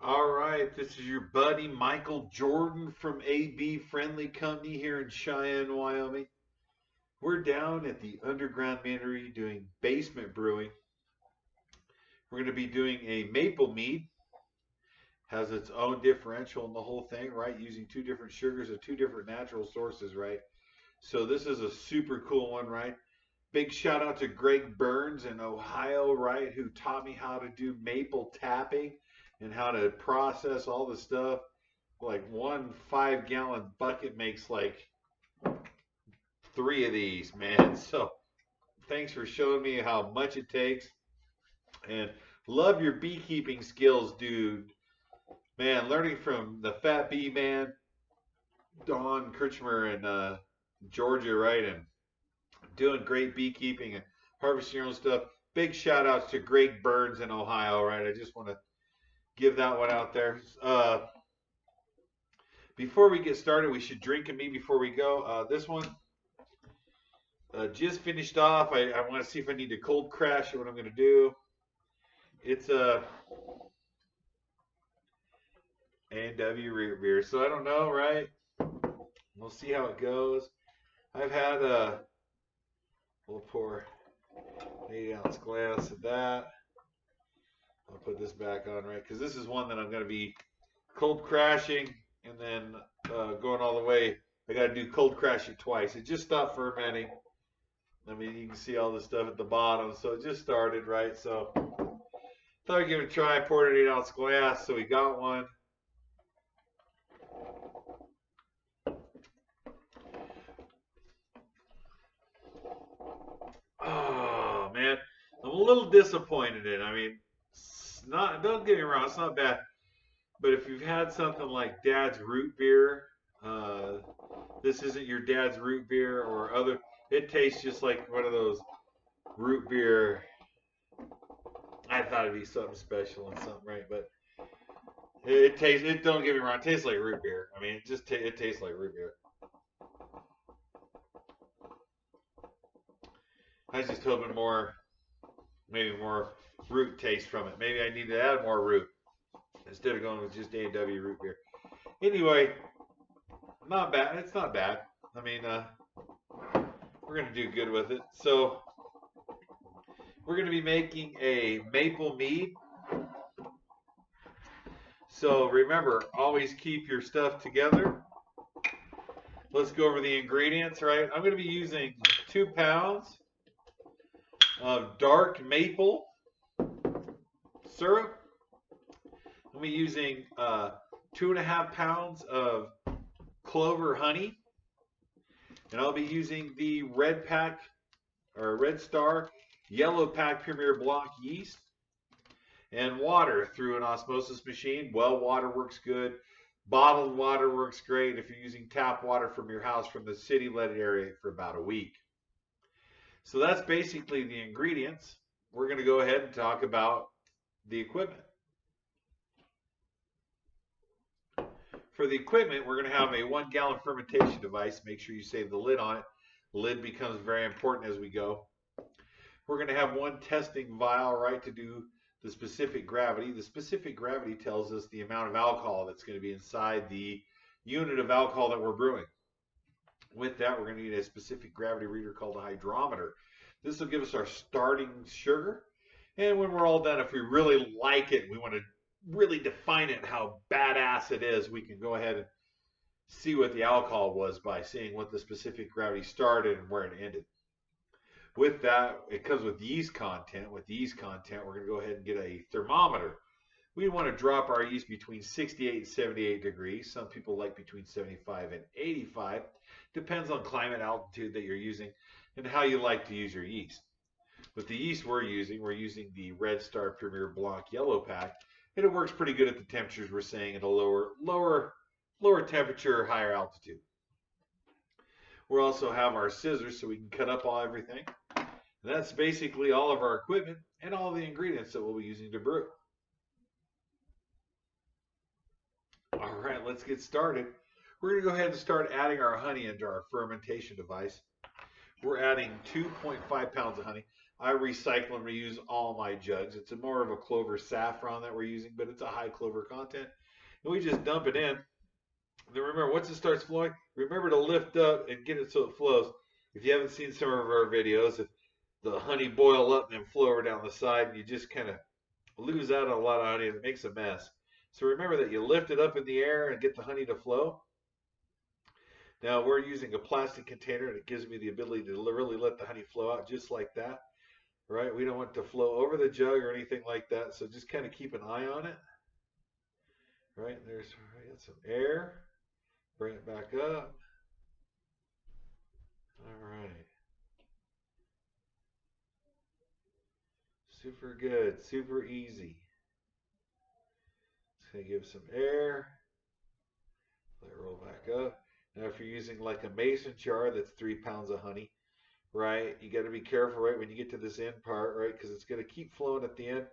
All right, this is your buddy Michael Jordan from AB Friendly Company here in Cheyenne, Wyoming. We're down at the Underground Mannery doing basement brewing. We're going to be doing a maple mead. Has its own differential in the whole thing, right? Using two different sugars of two different natural sources, right? So this is a super cool one, right? Big shout out to Greg Burns in Ohio, right? Who taught me how to do maple tapping and how to process all the stuff. Like one 5 gallon bucket makes like three of these, man. So thanks for showing me how much it takes. And love your beekeeping skills, dude. Man, learning from the Fat Bee Man, Don Kirchmer in Georgia, right? And doing great beekeeping and harvesting your own stuff. Big shout outs to Greg Burns in Ohio, right? I just want to give that one out there. Before we get started, we should drink a me before we go. This one just finished off. I want to see if I need to cold crash it. What I'm going to do. It's a A&W root beer, so I don't know, right? We'll see how it goes. I've had we'll pour an 8 ounce glass of that. I'll put this back on, right? Because this is one that I'm going to be cold crashing and then going all the way. I got to do cold crash it twice. It just stopped fermenting. I mean, you can see all the stuff at the bottom. So it just started, right? So thought I'd give it a try. Poured an 8 ounce glass, so we got one. Oh man, I'm a little disappointed in it. I mean, it's not. Don't get me wrong, it's not bad. But if you've had something like Dad's root beer, uh, this isn't your Dad's root beer or other. It tastes just like one of those root beer. I thought it'd be something special and something, right? But it tastes. It don't get me wrong. It tastes like root beer. I mean, it tastes like root beer. I was just hoping more, maybe more root taste from it. Maybe I need to add more root instead of going with just A&W root beer. Anyway, not bad. It's not bad. I mean, we're gonna do good with it. So we're gonna be making a maple mead. So remember, always keep your stuff together. Let's go over the ingredients, right? I'm gonna be using 2 pounds of dark maple syrup. I'm gonna be using 2.5 pounds of clover honey, and I'll be using the red pack or red star yellow pack premier blanc yeast and water through an osmosis machine. Well water works good. Bottled water works great if you're using tap water from your house from the city. Let it aerate for about a week. So that's basically the ingredients. We're going to go ahead and talk about the equipment. For the equipment, we're going to have a 1 gallon fermentation device. Make sure you save the lid on it. The lid becomes very important as we go. We're going to have one testing vial, right, to do the specific gravity. The specific gravity tells us the amount of alcohol that's going to be inside the unit of alcohol that we're brewing. With that, we're going to need a specific gravity reader called a hydrometer. This will give us our starting sugar. And when we're all done, if we really like it, we want to really define it, how badass it is, we can go ahead and see what the alcohol was by seeing what the specific gravity started and where it ended. With that, it comes with yeast content. With the yeast content, we're going to go ahead and get a thermometer. We want to drop our yeast between 68 and 78 degrees. Some people like between 75 and 85. Depends on climate, altitude that you're using, and how you like to use your yeast. With the yeast we're using the Red Star Premier Blanc Yellow Pack, and it works pretty good at the temperatures we're saying at a lower temperature, higher altitude. We'll also have our scissors so we can cut up everything. And that's basically all of our equipment and all the ingredients that we'll be using to brew. All right, let's get started. We're going to go ahead and start adding our honey into our fermentation device. We're adding 2.5 pounds of honey. I recycle and reuse all my jugs. It's more of a clover saffron that we're using, but it's a high clover content. And we just dump it in. Then remember, once it starts flowing, remember to lift up and get it so it flows. If you haven't seen some of our videos, if the honey boil up and then flow over down the side, and you just kind of lose out on a lot of honey, and it makes a mess. So remember that you lift it up in the air and get the honey to flow. Now we're using a plastic container, and it gives me the ability to really let the honey flow out just like that. Right? We don't want it to flow over the jug or anything like that. So just kind of keep an eye on it. Right? There's some air. Bring it back up. All right. Super good. Super easy. Just going to give some air. Let it roll back up. Now if you're using like a mason jar that's 3 pounds of honey, right? You got to be careful, right, when you get to this end part, right? Because it's going to keep flowing at the end,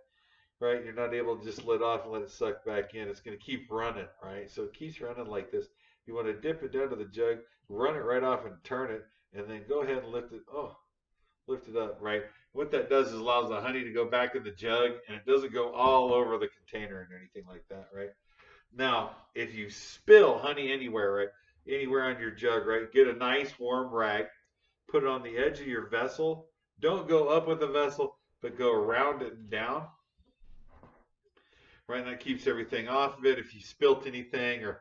right? You're not able to just let off and let it suck back in. It's going to keep running, right? So it keeps running like this. You want to dip it down to the jug, run it right off and turn it, and then go ahead and lift it. Oh, lift it up, right? What that does is allows the honey to go back in the jug, and it doesn't go all over the container and anything like that, right? Now, if you spill honey anywhere, right, anywhere on your jug, right, get a nice warm rag, put it on the edge of your vessel. Don't go up with the vessel, but go around it and down. Right, and that keeps everything off of it. If you spilt anything, or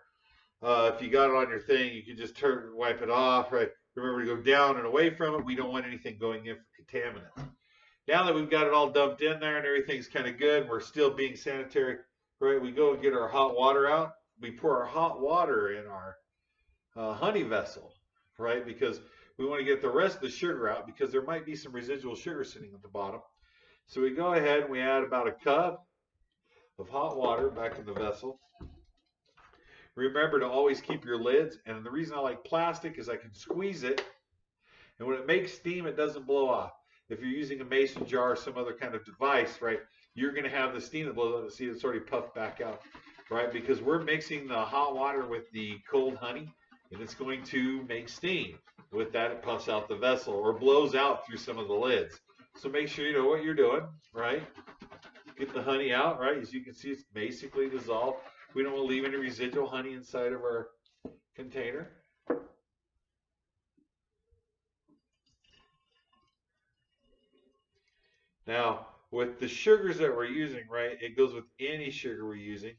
if you got it on your thing, you can just wipe it off. Right, remember to go down and away from it. We don't want anything going in for contaminants. Now that we've got it all dumped in there and everything's kind of good, we're still being sanitary. Right, we go and get our hot water out. We pour our hot water in our honey vessel, right? Because we want to get the rest of the sugar out, because there might be some residual sugar sitting at the bottom. So we go ahead and we add about a cup of hot water back in the vessel. Remember to always keep your lids, and the reason I like plastic is I can squeeze it, and when it makes steam, it doesn't blow off. If you're using a mason jar or some other kind of device, right, you're going to have the steam that blows up. See, it's already puffed back out, right? Because we're mixing the hot water with the cold honey, and it's going to make steam. With that, it puffs out the vessel or blows out through some of the lids. So make sure you know what you're doing, right? Get the honey out, right? As you can see, it's basically dissolved. We don't want to leave any residual honey inside of our container. Now, with the sugars that we're using, right, it goes with any sugar we're using.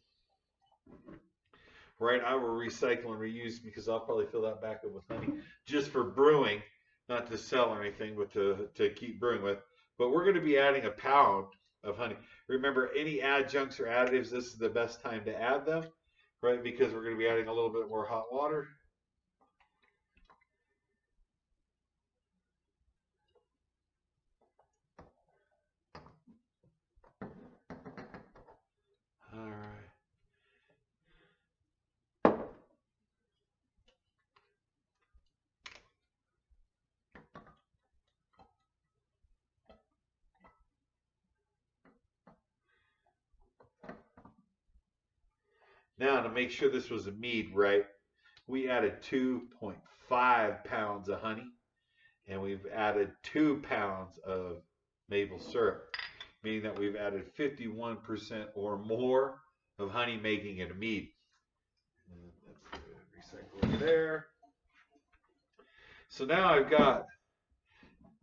Right, I will recycle and reuse, because I'll probably fill that back up with honey just for brewing, not to sell or anything, but to keep brewing with. But we're going to be adding a pound of honey. Remember, any adjuncts or additives, this is the best time to add them, right? Because we're going to be adding a little bit more hot water. All right. Now, to make sure this was a mead, right, we added 2.5 pounds of honey, and we've added 2 pounds of maple syrup, meaning that we've added 51% or more of honey, making it a mead. Let's recycle over there. So now I've got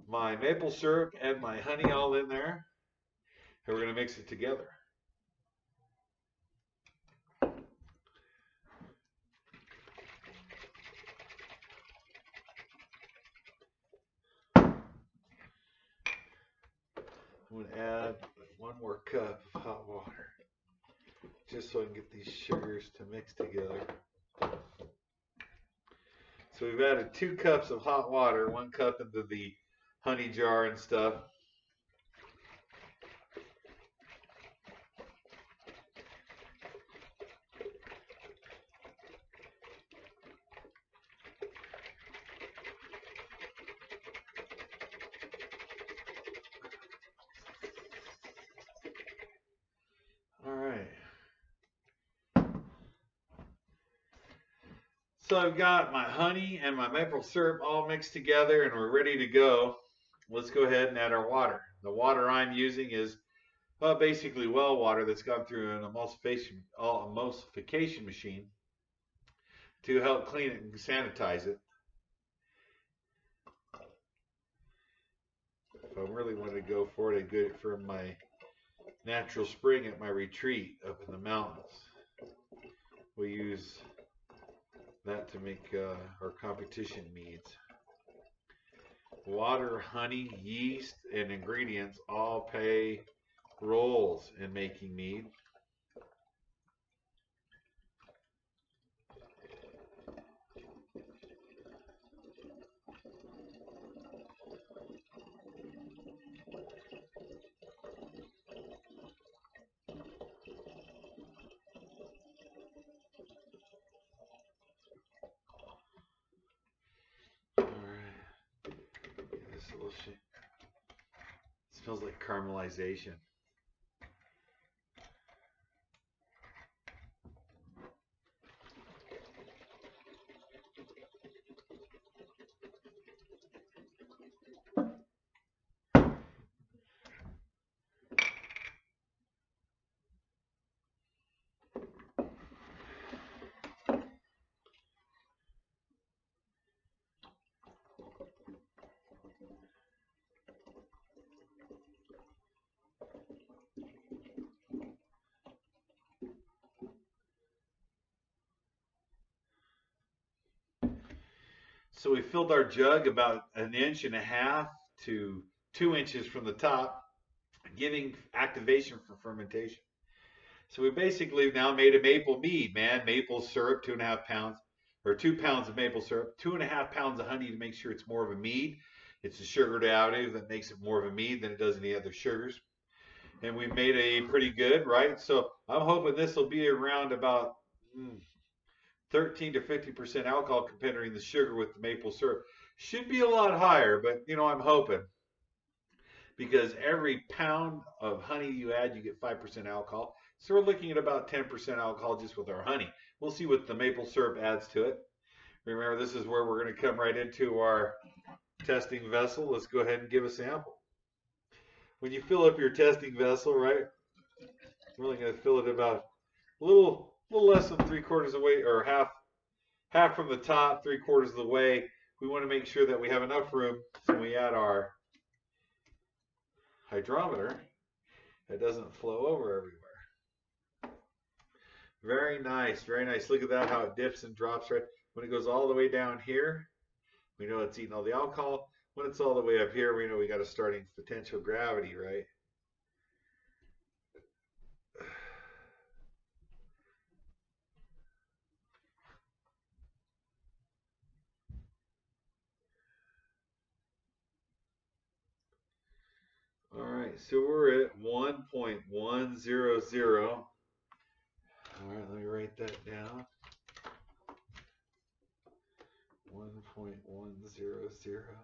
my maple syrup and my honey all in there, and we're going to mix it together. I'm going to add 1 more cup of hot water, just so I can get these sugars to mix together. So we've added 2 cups of hot water, 1 cup into the honey jar and stuff. All right. So I've got my honey and my maple syrup all mixed together, and we're ready to go. Let's go ahead and add our water. The water I'm using is basically well water that's gone through an emulsification machine to help clean it and sanitize it. If I really wanted to go for it, I'd get it from my natural spring at my retreat up in the mountains. We use that to make our competition meads. Water, honey, yeast, and ingredients all play roles in making mead. It smells like caramelization. So we filled our jug about 1.5 to 2 inches from the top, giving activation for fermentation. So we basically now made a maple mead, man. Maple syrup, 2.5 pounds, or 2 pounds of maple syrup, 2.5 pounds of honey to make sure it's more of a mead. It's a sugar additive that makes it more of a mead than it does any other sugars. And we made a pretty good, right? So I'm hoping this will be around about 13 to 50% alcohol comparing the sugar with the maple syrup. Should be a lot higher, but I'm hoping, because every pound of honey you add, you get 5% alcohol. So we're looking at about 10% alcohol just with our honey. We'll see what the maple syrup adds to it. Remember, this is where we're going to come right into our testing vessel. Let's go ahead and give a sample. When you fill up your testing vessel, right, we're only going to fill it about a little less than 3/4 of the way, or half from the top, 3/4 of the way. We want to make sure that we have enough room so when we add our hydrometer, it doesn't flow over everywhere. Very nice, very nice. Look at that, how it dips and drops right. When it goes all the way down here, we know it's eating all the alcohol. When it's all the way up here, we know we got a starting potential gravity, right? All right, so we're at 1.100. All right, let me write that down. 1.100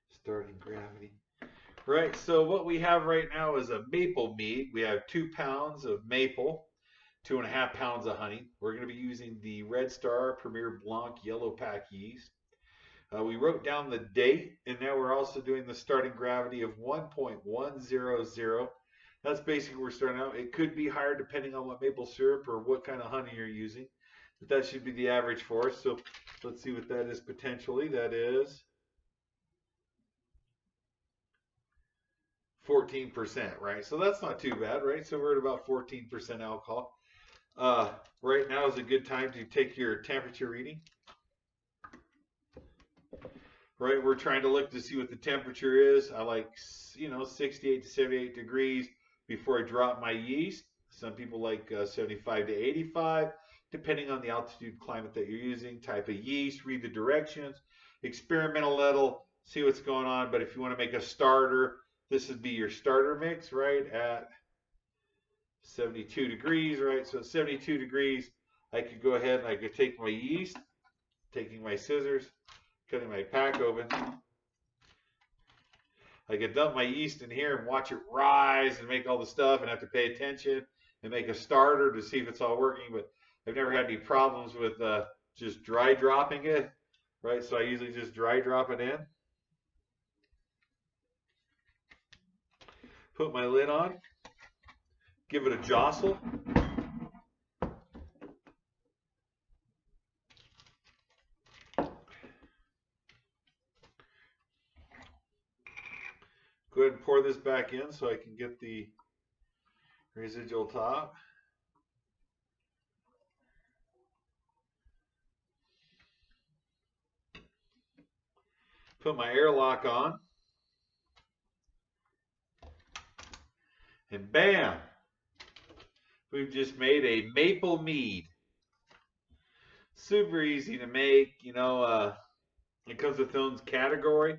starting gravity. Right, so what we have right now is a maple mead. We have 2 pounds of maple, 2.5 pounds of honey. We're going to be using the Red Star Premier Blanc Yellow Pack yeast. We wrote down the date, and now we're also doing the starting gravity of 1.100. That's basically where we're starting out. It could be higher depending on what maple syrup or what kind of honey you're using, but that should be the average for us. So let's see what that is potentially. That is 14%, right? So that's not too bad, right? So we're at about 14% alcohol. Right now is a good time to take your temperature reading. Right, we're trying to look to see what the temperature is. I like, 68 to 78 degrees before I drop my yeast. Some people like 75 to 85, depending on the altitude climate that you're using, type of yeast, read the directions, experiment a little, see what's going on. But if you want to make a starter, this would be your starter mix, right, at 72 degrees, right? So at 72 degrees, I could go ahead and I could take my yeast, taking my scissors, cutting my pack open. I could dump my yeast in here and watch it rise and make all the stuff and have to pay attention and make a starter to see if it's all working. But I've never had any problems with just dry dropping it, right? So I usually just dry drop it in. Put my lid on. Give it a jostle. Go ahead and pour this back in so I can get the residual top. Put my airlock on. And bam! We've just made a maple mead. Super easy to make. You know, it comes with its own category.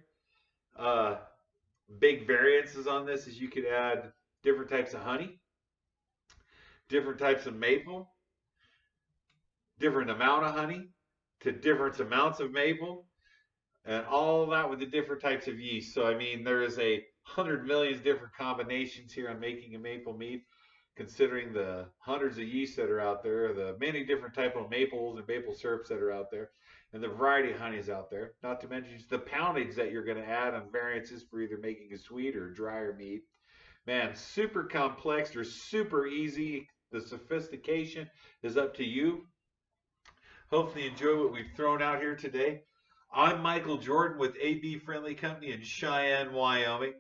Big variances on this is you could add different types of honey, different types of maple, different amount of honey to different amounts of maple, and all that with the different types of yeast. So I mean, there is 100 million different combinations here on making a maple mead, considering the hundreds of yeasts that are out there, the many different type of maples and maple syrups that are out there, and the variety of honeys out there. Not to mention just the poundage that you're going to add on variances for either making a sweet or drier mead. Man, super complex or super easy. The sophistication is up to you. Hopefully you enjoy what we've thrown out here today. I'm Michael Jordan with AB Friendly Company in Cheyenne, Wyoming,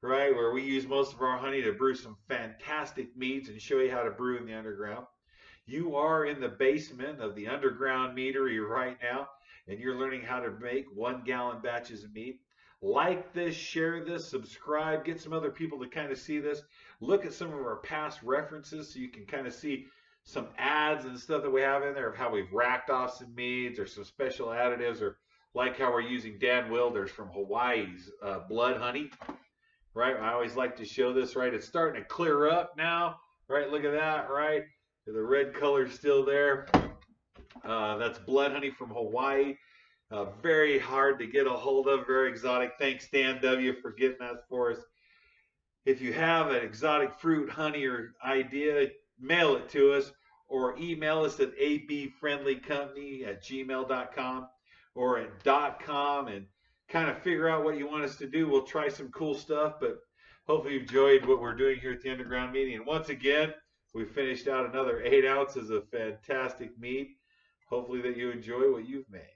right, where we use most of our honey to brew some fantastic meads and show you how to brew in the underground. You are in the basement of the underground meadery right now, and you're learning how to make 1-gallon batches of mead. Like this, share this, subscribe, get some other people to kind of see this. Look at some of our past references so you can kind of see some ads and stuff that we have in there of how we've racked off some meads or some special additives, or like how we're using Dan Wilder's from Hawaii's blood honey, right? I always like to show this, right? It's starting to clear up now, right? Look at that, right? The red color's still there. That's blood honey from Hawaii. Very hard to get a hold of, very exotic. Thanks, Dan W., for getting that for us. If you have an exotic fruit, honey, or idea, mail it to us or email us at abfriendlycompany@gmail.com or at .com and kind of figure out what you want us to do. We'll try some cool stuff, but hopefully you enjoyed what we're doing here at the Underground Meeting. And once again, we finished out another 8 ounces of fantastic mead. Hopefully that you enjoy what you've made.